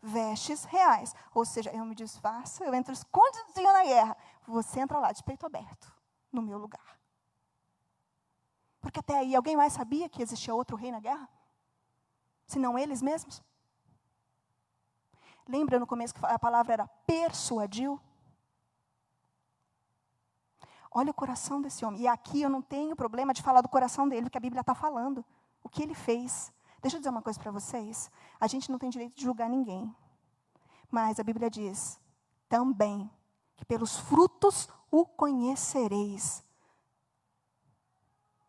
Vestes reais. Ou seja, eu me disfarço, eu entro escondidinho na guerra. Você entra lá de peito aberto, no meu lugar. Porque até aí, alguém mais sabia que existia outro rei na guerra? Senão eles mesmos? Lembra no começo que a palavra era persuadiu? Olha o coração desse homem. E aqui eu não tenho problema de falar do coração dele, porque a Bíblia está falando. O que ele fez. Deixa eu dizer uma coisa para vocês. A gente não tem direito de julgar ninguém. Mas a Bíblia diz também que pelos frutos o conhecereis.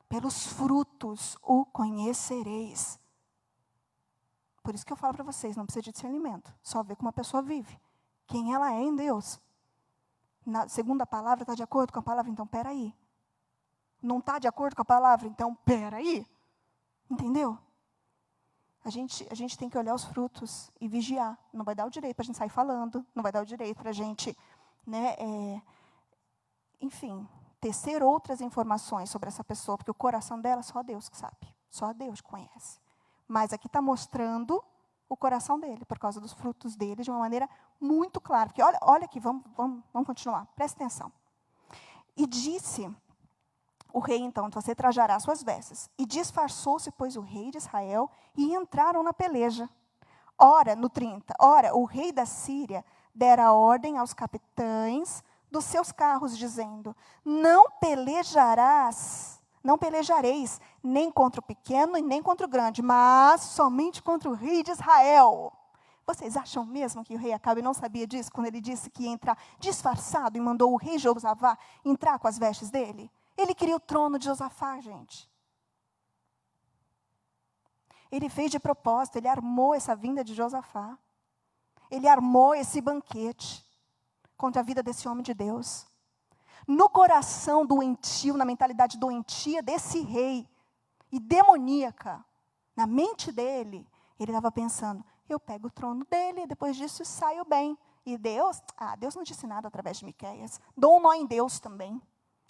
Pelos frutos o conhecereis. Por isso que eu falo para vocês, não precisa de discernimento. Só ver como a pessoa vive. Quem ela é em Deus. Na segunda palavra, está de acordo com a palavra? Então, peraí. Não está de acordo com a palavra? Então, peraí. Entendeu? A gente tem que olhar os frutos e vigiar. Não vai dar o direito para a gente sair falando. Não vai dar o direito para a gente, enfim, tecer outras informações sobre essa pessoa. Porque o coração dela, só Deus que sabe. Só Deus conhece. Mas aqui está mostrando o coração dele, por causa dos frutos dele, de uma maneira muito clara. Porque olha aqui, vamos continuar, presta atenção. E disse o rei, então, você trajará suas vestes. E disfarçou-se, pois, o rei de Israel, e entraram na peleja. Ora, no 30, ora, o rei da Síria dera ordem aos capitães dos seus carros, dizendo, não pelejareis, nem contra o pequeno e nem contra o grande, mas somente contra o rei de Israel. Vocês acham mesmo que o rei Acabe não sabia disso, quando ele disse que ia entrar disfarçado e mandou o rei Josafá entrar com as vestes dele? Ele queria o trono de Josafá, gente. Ele fez de propósito, ele armou essa vinda de Josafá. Ele armou esse banquete contra a vida desse homem de Deus. No coração doentio, na mentalidade doentia desse rei, e demoníaca, na mente dele, ele estava pensando, eu pego o trono dele, e depois disso saio bem. E Deus não disse nada através de Miqueias. Dou um nó em Deus também.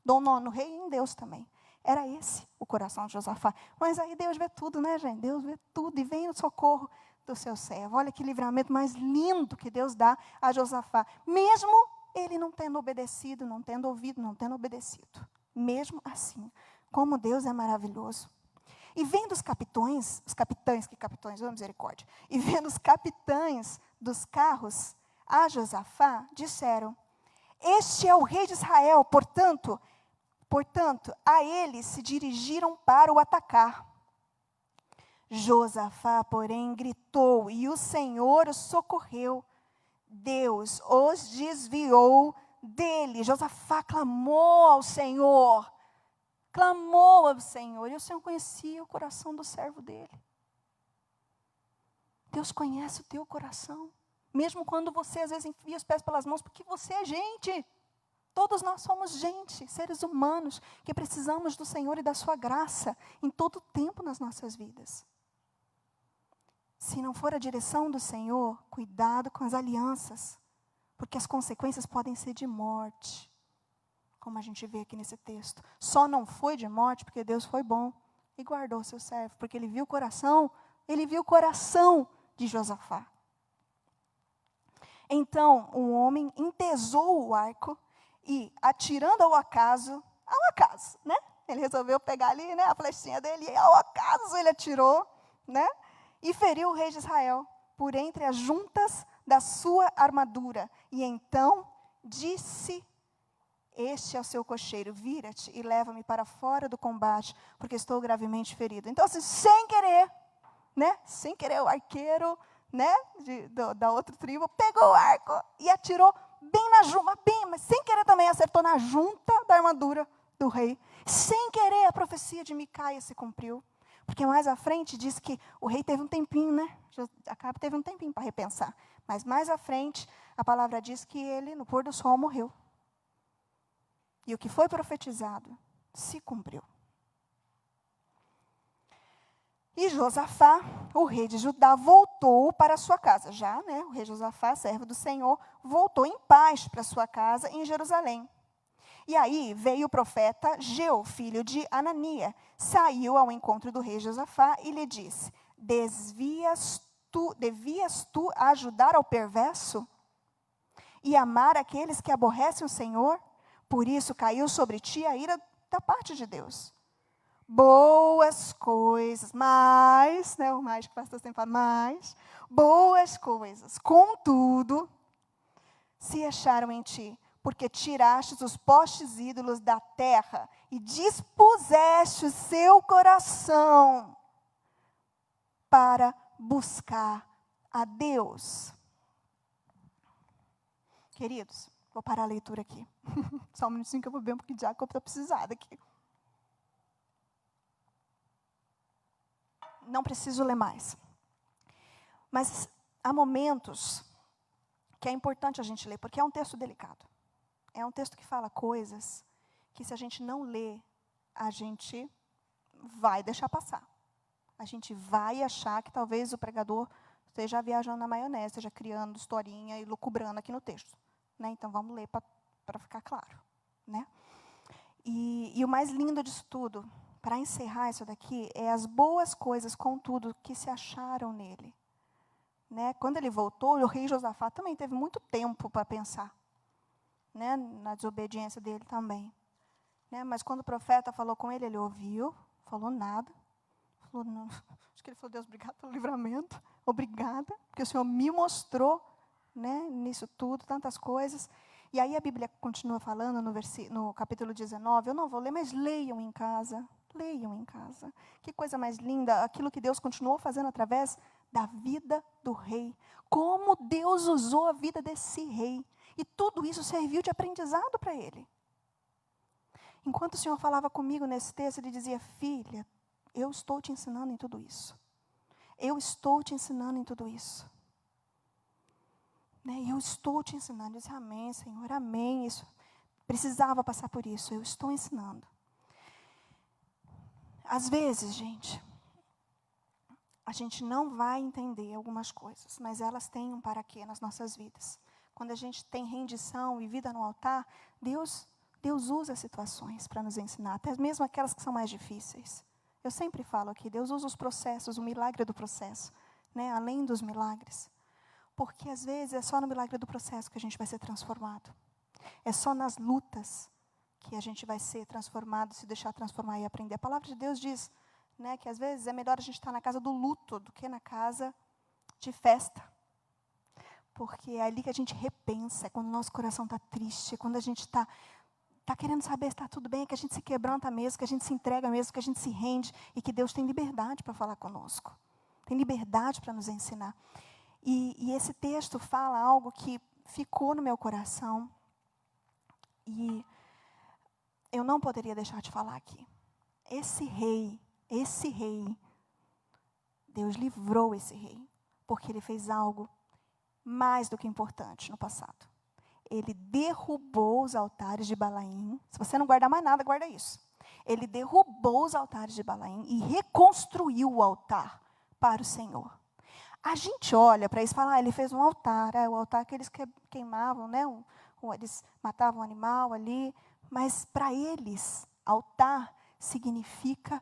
Dou um nó no rei e em Deus também. Era esse o coração de Josafá. Mas aí Deus vê tudo, né, gente? Deus vê tudo e vem o socorro do seu servo. Olha que livramento mais lindo que Deus dá a Josafá. Mesmo ele não tendo obedecido, não tendo ouvido, não tendo obedecido. Mesmo assim, como Deus é maravilhoso. E vendo os capitães, oh misericórdia, e vendo os capitães dos carros a Josafá, disseram, este é o rei de Israel, portanto, a ele se dirigiram para o atacar. Josafá, porém, gritou, e o Senhor os socorreu. Deus os desviou dele. Josafá clamou ao Senhor. Clamou ao Senhor. E o Senhor conhecia o coração do servo dele. Deus conhece o teu coração. Mesmo quando você, às vezes, enfia os pés pelas mãos, porque você é gente. Todos nós somos gente, seres humanos, que precisamos do Senhor e da sua graça em todo o tempo nas nossas vidas. Se não for a direção do Senhor, cuidado com as alianças, porque as consequências podem ser de morte, como a gente vê aqui nesse texto. Só não foi de morte porque Deus foi bom e guardou seu servo, porque ele viu o coração de Josafá. Então, o homem entesou o arco e, atirando ao acaso, né? Ele resolveu pegar ali, né, a flechinha dele, e ao acaso ele atirou, né? E feriu o rei de Israel por entre as juntas da sua armadura. E então disse este ao seu cocheiro, vira-te e leva-me para fora do combate, porque estou gravemente ferido. Então, assim, sem querer, o arqueiro, né, da outra tribo, pegou o arco e atirou bem na junta, mas sem querer também acertou na junta da armadura do rei. Sem querer, a profecia de Micaia se cumpriu. Porque mais à frente diz que o rei teve um tempinho, né? Acabe teve um tempinho para repensar. Mas mais à frente, a palavra diz que ele, no pôr do sol, morreu. E o que foi profetizado se cumpriu. E Josafá, o rei de Judá, voltou para sua casa. Já, né, o rei Josafá, servo do Senhor, voltou em paz para sua casa em Jerusalém. E aí veio o profeta Geu, filho de Anania, saiu ao encontro do rei Josafá e lhe disse: devias tu ajudar ao perverso e amar aqueles que aborrecem o Senhor? Por isso caiu sobre ti a ira da parte de Deus. Boas coisas, mais, né, o mais que o pastor sempre fala, mais, boas coisas, contudo, se acharam em ti, porque tiraste os postes ídolos da terra e dispuseste o seu coração para buscar a Deus. Queridos, vou parar a leitura aqui. Só um minutinho que eu vou ver um pouquinho de água, que eu estou precisada aqui. Não preciso ler mais. Mas há momentos que é importante a gente ler, porque é um texto delicado. É um texto que fala coisas que, se a gente não ler, a gente vai deixar passar. A gente vai achar que talvez o pregador esteja viajando na maionese, esteja criando historinha e lucubrando aqui no texto. Né? Então, vamos ler para ficar claro. Né? E o mais lindo disso tudo, para encerrar isso daqui, é as boas coisas, contudo, que se acharam nele. Né? Quando ele voltou, o rei Josafá também teve muito tempo para pensar. Né? Na desobediência dele também. Né? Mas quando o profeta falou com ele, ele ouviu, falou nada. Falou, não. Acho que ele falou: Deus, obrigado pelo livramento. Obrigada, porque o Senhor me mostrou, né, nisso tudo, tantas coisas. E aí a Bíblia continua falando no capítulo 19, eu não vou ler, mas leiam em casa. Leiam em casa. Que coisa mais linda, aquilo que Deus continuou fazendo através da vida do rei. Como Deus usou a vida desse rei. E tudo isso serviu de aprendizado para ele. Enquanto o Senhor falava comigo nesse texto, ele dizia: filha, eu estou te ensinando em tudo isso. Eu estou te ensinando em tudo isso. Né? Eu estou te ensinando. Eu disse: amém, Senhor, amém. Isso precisava passar por isso. Eu estou ensinando. Às vezes, gente, a gente não vai entender algumas coisas, mas elas têm um para quê nas nossas vidas. Quando a gente tem rendição e vida no altar, Deus usa situações para nos ensinar, até mesmo aquelas que são mais difíceis. Eu sempre falo aqui, Deus usa os processos, o milagre do processo, né, além dos milagres. Porque às vezes é só no milagre do processo que a gente vai ser transformado. É só nas lutas que a gente vai ser transformado, se deixar transformar e aprender. A palavra de Deus diz, né, que às vezes é melhor a gente estar na casa do luto do que na casa de festa. Porque é ali que a gente repensa, é quando o nosso coração está triste, é quando a gente está querendo saber se está tudo bem, é que a gente se quebranta mesmo, que a gente se entrega mesmo, que a gente se rende, e que Deus tem liberdade para falar conosco. Tem liberdade para nos ensinar. E esse texto fala algo que ficou no meu coração, e eu não poderia deixar de falar aqui. Esse rei, Deus livrou esse rei, porque ele fez algo mais do que importante no passado. Ele derrubou os altares de Balaim. Se você não guardar mais nada, guarda isso. Ele derrubou os altares de Balaim e reconstruiu o altar para o Senhor. A gente olha para isso e fala: ele fez um altar, o altar que eles queimavam, né? Eles matavam um animal ali. Mas para eles, altar significa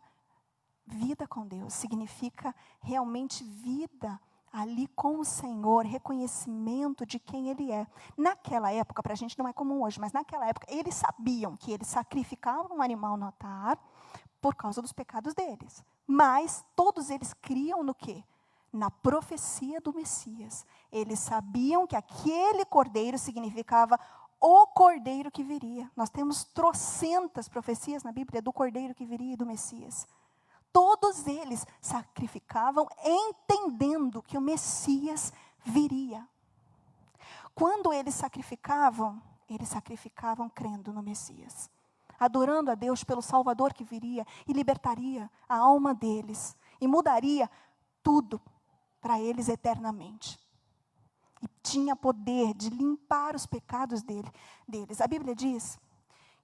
vida com Deus, significa realmente vida ali com o Senhor, reconhecimento de quem Ele é. Naquela época, para a gente não é comum hoje, mas naquela época, eles sabiam que eles sacrificavam um animal no altar por causa dos pecados deles. Mas todos eles criam no quê? Na profecia do Messias. Eles sabiam que aquele cordeiro significava o cordeiro que viria. Nós temos trocentas profecias na Bíblia do cordeiro que viria e do Messias. Todos eles sacrificavam entendendo que o Messias viria. Quando eles sacrificavam crendo no Messias. Adorando a Deus pelo Salvador que viria e libertaria a alma deles. E mudaria tudo para eles eternamente. E tinha poder de limpar os pecados deles. A Bíblia diz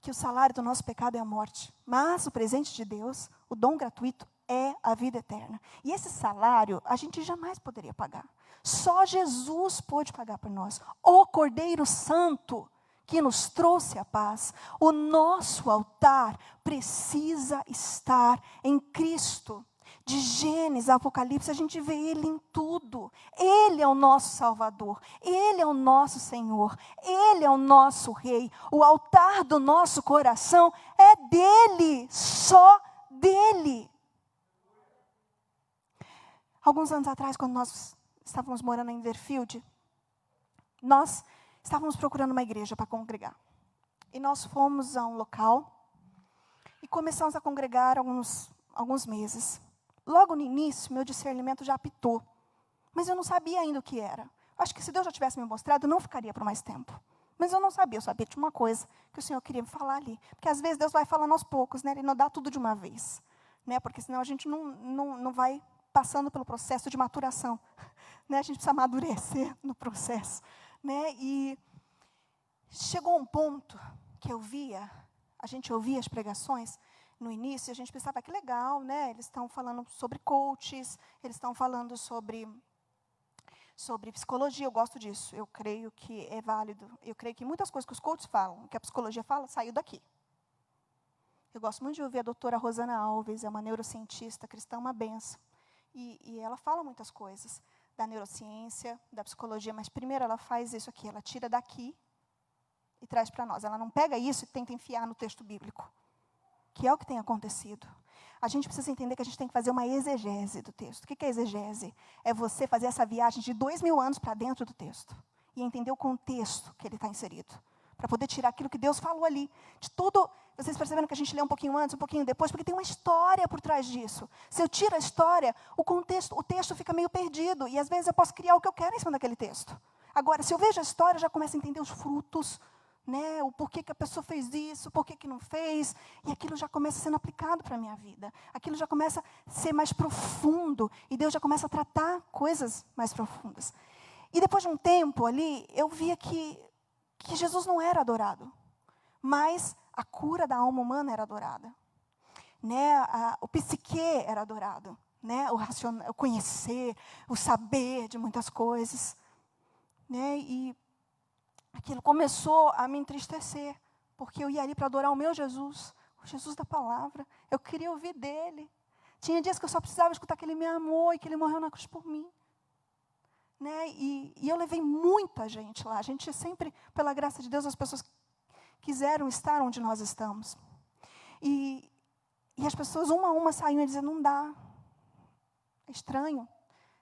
que o salário do nosso pecado é a morte. Mas o presente de Deus, o dom gratuito, é a vida eterna. E esse salário a gente jamais poderia pagar. Só Jesus pôde pagar por nós. O Cordeiro Santo, que nos trouxe a paz. O nosso altar precisa estar em Cristo. De Gênesis a Apocalipse, a gente vê Ele em tudo. Ele é o nosso Salvador. Ele é o nosso Senhor. Ele é o nosso Rei. O altar do nosso coração é dele, só dele. Alguns anos atrás, quando nós estávamos morando em Deerfield, nós estávamos procurando uma igreja para congregar. E nós fomos a um local e começamos a congregar alguns meses. Logo no início, meu discernimento já apitou. Mas eu não sabia ainda o que era. Acho que se Deus já tivesse me mostrado, eu não ficaria por mais tempo. Mas eu não sabia, eu sabia de uma coisa que o Senhor queria me falar ali. Porque às vezes Deus vai falando aos poucos, né? Ele não dá tudo de uma vez. Né? Porque senão a gente não vai passando pelo processo de maturação. Né? A gente precisa amadurecer no processo. Né? E chegou um ponto que a gente ouvia as pregações. No início, a gente pensava que legal, né? Eles estão falando sobre coaches, eles estão falando sobre psicologia. Eu gosto disso, eu creio que é válido. Eu creio que muitas coisas que os coaches falam, que a psicologia fala, saiu daqui. Eu gosto muito de ouvir a doutora Rosana Alves, é uma neurocientista cristã, uma benção. E ela fala muitas coisas da neurociência, da psicologia, mas primeiro ela faz isso aqui, ela tira daqui e traz para nós. Ela não pega isso e tenta enfiar no texto bíblico. Que é o que tem acontecido. A gente precisa entender que a gente tem que fazer uma exegese do texto. O que é exegese? É você fazer essa viagem de 2000 anos para dentro do texto. E entender o contexto que ele está inserido. Para poder tirar aquilo que Deus falou ali. De tudo, vocês perceberam que a gente lê um pouquinho antes, um pouquinho depois, porque tem uma história por trás disso. Se eu tiro a história, o texto fica meio perdido. E às vezes eu posso criar o que eu quero em cima daquele texto. Agora, se eu vejo a história, eu já começo a entender os frutos, né, o porquê que a pessoa fez isso, porquê que não fez, e aquilo já começa sendo aplicado para a minha vida. Aquilo já começa a ser mais profundo, e Deus já começa a tratar coisas mais profundas. E depois de um tempo ali, eu via que Jesus não era adorado, mas a cura da alma humana era adorada. Né, o psique era adorado, né, o conhecer, o saber de muitas coisas. Né, e aquilo começou a me entristecer, porque eu ia ali para adorar o meu Jesus, o Jesus da palavra. Eu queria ouvir dele. Tinha dias que eu só precisava escutar que ele me amou e que ele morreu na cruz por mim. Né? E eu levei muita gente lá. A gente sempre, pela graça de Deus, as pessoas quiseram estar onde nós estamos. E as pessoas, uma a uma, saíam e diziam, não dá. É estranho.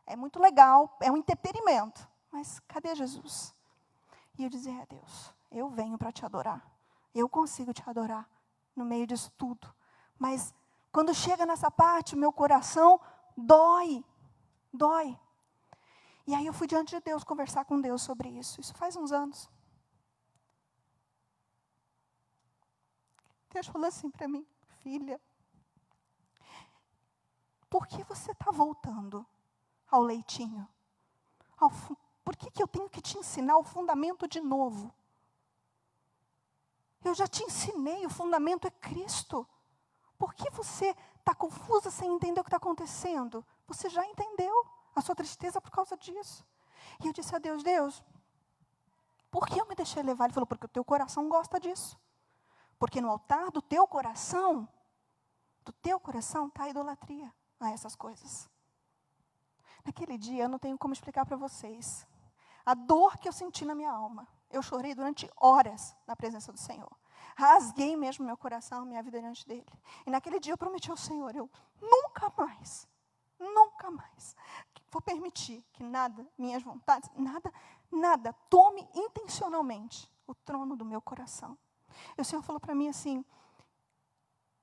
É muito legal, é um entretenimento. Mas cadê Jesus? E eu dizia, Deus, eu venho para te adorar. Eu consigo te adorar no meio disso tudo. Mas quando chega nessa parte, o meu coração dói. Dói. E aí eu fui diante de Deus conversar com Deus sobre isso. Isso faz uns anos. Deus falou assim para mim, filha, por que você está voltando ao leitinho? Por que eu tenho que te ensinar o fundamento de novo? Eu já te ensinei, o fundamento é Cristo. Por que você está confusa sem entender o que está acontecendo? Você já entendeu a sua tristeza por causa disso. E eu disse a Deus, Deus, por que eu me deixei levar? Ele falou, porque o teu coração gosta disso. Porque no altar do teu coração está a idolatria a essas coisas. Naquele dia, eu não tenho como explicar para vocês a dor que eu senti na minha alma. Eu chorei durante horas na presença do Senhor. Rasguei mesmo meu coração, minha vida diante dele. E naquele dia eu prometi ao Senhor, eu nunca mais vou permitir que nada, minhas vontades, nada tome intencionalmente o trono do meu coração. E o Senhor falou para mim assim,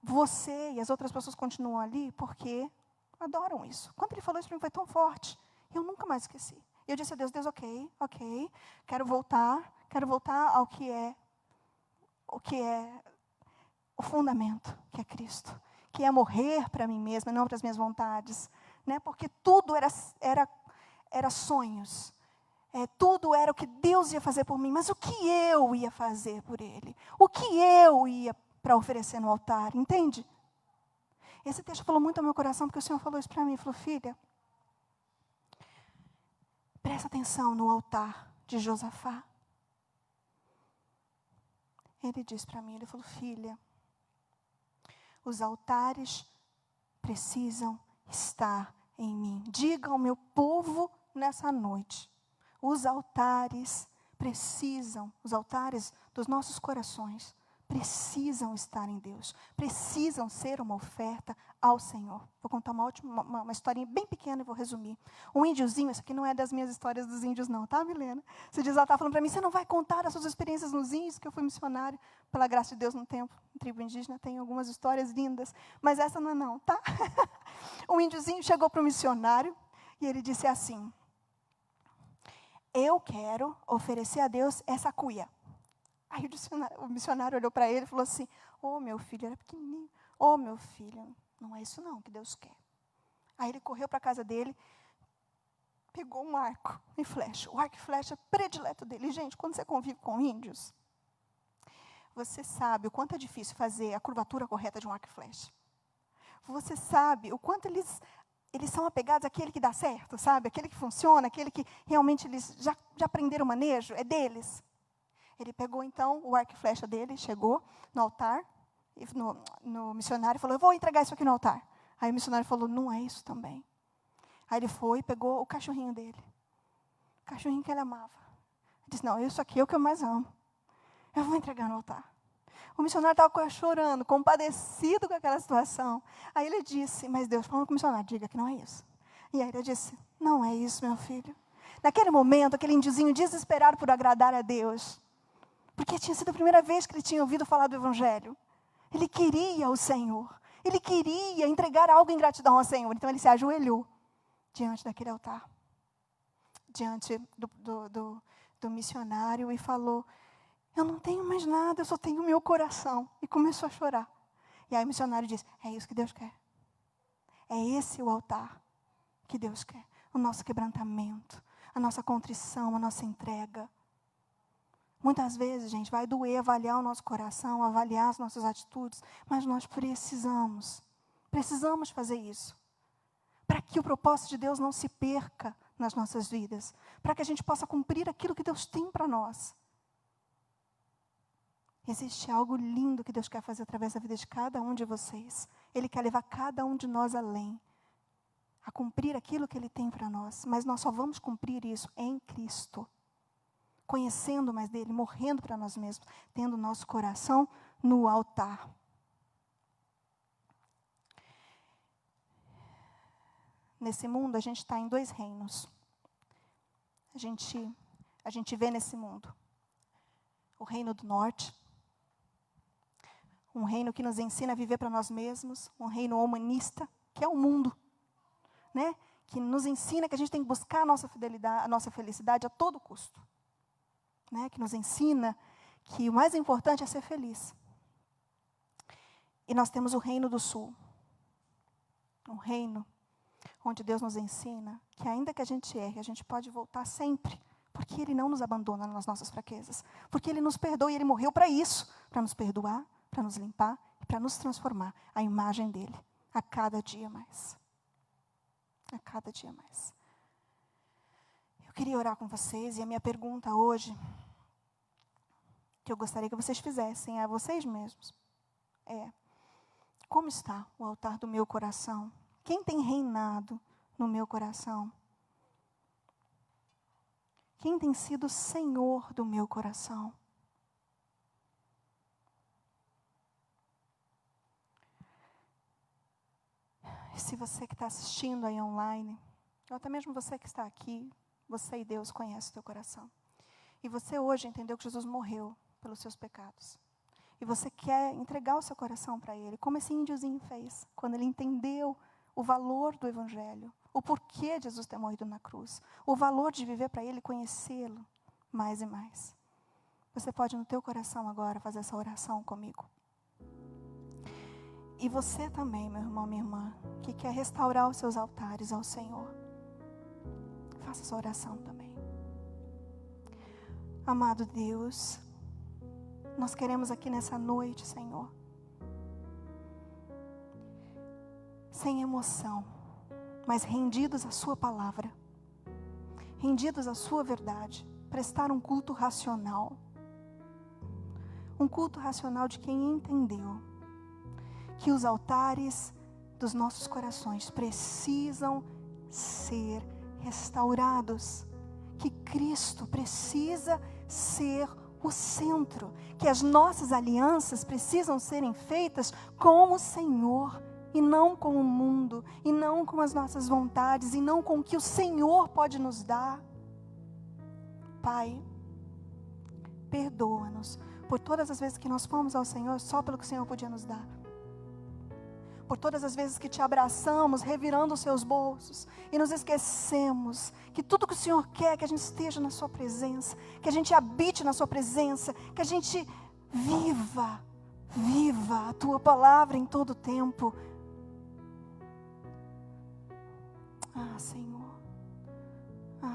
você e as outras pessoas continuam ali porque adoram isso. Quando ele falou isso para mim foi tão forte, eu nunca mais esqueci. E eu disse a Deus, ok, quero voltar ao que é o fundamento, que é Cristo, que é morrer para mim mesma, não para as minhas vontades, né? Porque tudo era sonhos, tudo era o que Deus ia fazer por mim, mas o que eu ia fazer por Ele? O que eu ia para oferecer no altar, entende? Esse texto falou muito ao meu coração, porque o Senhor falou isso para mim, falou, filha, presta atenção no altar de Josafá. Ele disse para mim, ele falou, filha, os altares precisam estar em mim. Diga ao meu povo nessa noite, os altares dos nossos corações, precisam estar em Deus, precisam ser uma oferta ao Senhor. Vou contar uma historinha bem pequena e vou resumir. Um índiozinho, isso aqui não é das minhas histórias dos índios não, tá, Milena? Você diz, ela está falando para mim, você não vai contar as suas experiências nos índios, que eu fui missionário, pela graça de Deus, no tempo, em tribo indígena, tem algumas histórias lindas, mas essa não, tá? Um índiozinho chegou para o missionário e ele disse assim, eu quero oferecer a Deus essa cuia. Aí o missionário olhou para ele e falou assim, meu filho, era pequenininho, meu filho, não é isso não que Deus quer. Aí ele correu para a casa dele, pegou um arco e flecha, o arco e flecha predileto dele. Gente, quando você convive com índios, você sabe o quanto é difícil fazer a curvatura correta de um arco e flecha. Você sabe o quanto eles são apegados àquele que dá certo, sabe? Aquele que funciona, aquele que realmente eles já aprenderam o manejo, é deles. Ele pegou, então, o arco e flecha dele, chegou no altar, no missionário, e falou, eu vou entregar isso aqui no altar. Aí o missionário falou, não é isso também. Aí ele foi e pegou o cachorrinho dele, o cachorrinho que ele amava. Ele disse, não, isso aqui é o que eu mais amo. Eu vou entregar no altar. O missionário estava quase chorando, compadecido com aquela situação. Aí ele disse, mas Deus falou com o missionário, diga que não é isso. E aí ele disse, não é isso, meu filho. Naquele momento, aquele indiozinho desesperado por agradar a Deus, porque tinha sido a primeira vez que ele tinha ouvido falar do Evangelho. Ele queria o Senhor. Ele queria entregar algo em gratidão ao Senhor. Então ele se ajoelhou diante daquele altar. Diante do missionário e falou, eu não tenho mais nada, eu só tenho o meu coração. E começou a chorar. E aí o missionário disse, é isso que Deus quer. É esse o altar que Deus quer. O nosso quebrantamento, a nossa contrição, a nossa entrega. Muitas vezes, gente, vai doer avaliar o nosso coração, avaliar as nossas atitudes, mas nós precisamos fazer isso. Para que o propósito de Deus não se perca nas nossas vidas. Para que a gente possa cumprir aquilo que Deus tem para nós. Existe algo lindo que Deus quer fazer através da vida de cada um de vocês. Ele quer levar cada um de nós além. A cumprir aquilo que Ele tem para nós. Mas nós só vamos cumprir isso em Cristo. Conhecendo mais dele, morrendo para nós mesmos, tendo nosso coração no altar. Nesse mundo, a gente está em 2 reinos. A gente vê nesse mundo o reino do norte, um reino que nos ensina a viver para nós mesmos, um reino humanista, que é o mundo, né? Que nos ensina que a gente tem que buscar a nossa fidelidade, a nossa felicidade a todo custo. Né, que nos ensina que o mais importante é ser feliz. E nós temos o reino do sul. Um reino onde Deus nos ensina que ainda que a gente erre, a gente pode voltar sempre. Porque Ele não nos abandona nas nossas fraquezas. Porque Ele nos perdoa e Ele morreu para isso. Para nos perdoar, para nos limpar e para nos transformar à imagem dEle. A cada dia mais. A cada dia mais. Eu queria orar com vocês e a minha pergunta hoje, que eu gostaria que vocês fizessem a vocês mesmos, como está o altar do meu coração? Quem tem reinado no meu coração? Quem tem sido o Senhor do meu coração? E se você que está assistindo aí online, ou até mesmo você que está aqui, você e Deus conhecem o teu coração. E você hoje entendeu que Jesus morreu pelos seus pecados. E você quer entregar o seu coração para Ele, como esse índiozinho fez, quando ele entendeu o valor do Evangelho, o porquê de Jesus ter morrido na cruz, o valor de viver para Ele, conhecê-lo mais e mais. Você pode no teu coração agora fazer essa oração comigo. E você também, meu irmão, minha irmã, que quer restaurar os seus altares ao Senhor, faça essa oração também. Amado Deus, nós queremos aqui nessa noite, Senhor, sem emoção, mas rendidos à Sua palavra, rendidos à Sua verdade, prestar um culto racional, Um culto racional de quem entendeu que os altares dos nossos corações precisam ser restaurados, que Cristo precisa ser o centro, que as nossas alianças precisam serem feitas com o Senhor e não com o mundo, e não com as nossas vontades, e não com o que o Senhor pode nos dar. Pai, perdoa-nos por todas as vezes que nós fomos ao Senhor só pelo que o Senhor podia nos dar. Por todas as vezes que te abraçamos, revirando os seus bolsos, e nos esquecemos que tudo que o Senhor quer é que a gente esteja na sua presença, que a gente habite na sua presença, que a gente viva a tua palavra em todo o tempo.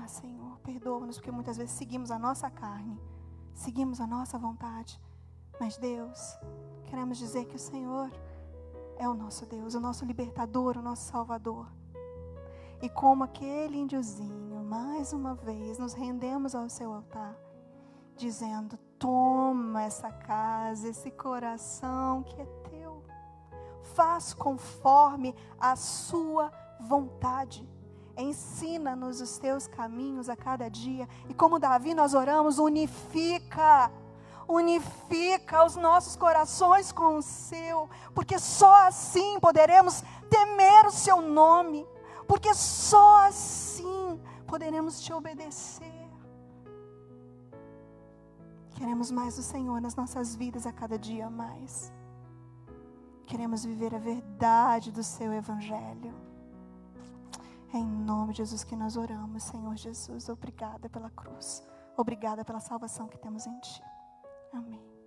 Senhor, perdoa-nos, porque muitas vezes seguimos a nossa carne, seguimos a nossa vontade. Mas Deus, queremos dizer que o Senhor é o nosso Deus, o nosso libertador, o nosso salvador. E como aquele índiozinho, mais uma vez, nos rendemos ao seu altar, dizendo: toma essa casa, esse coração que é teu. Faz conforme a sua vontade. Ensina-nos os teus caminhos a cada dia. E como Davi nós oramos: unifica os nossos corações com o seu, porque só assim poderemos temer o seu nome, porque só assim poderemos te obedecer. Queremos mais do Senhor nas nossas vidas a cada dia mais. Queremos viver a verdade do seu evangelho. É em nome de Jesus que nós oramos, Senhor Jesus. Obrigada pela cruz. Obrigada pela salvação que temos em Ti. Amém.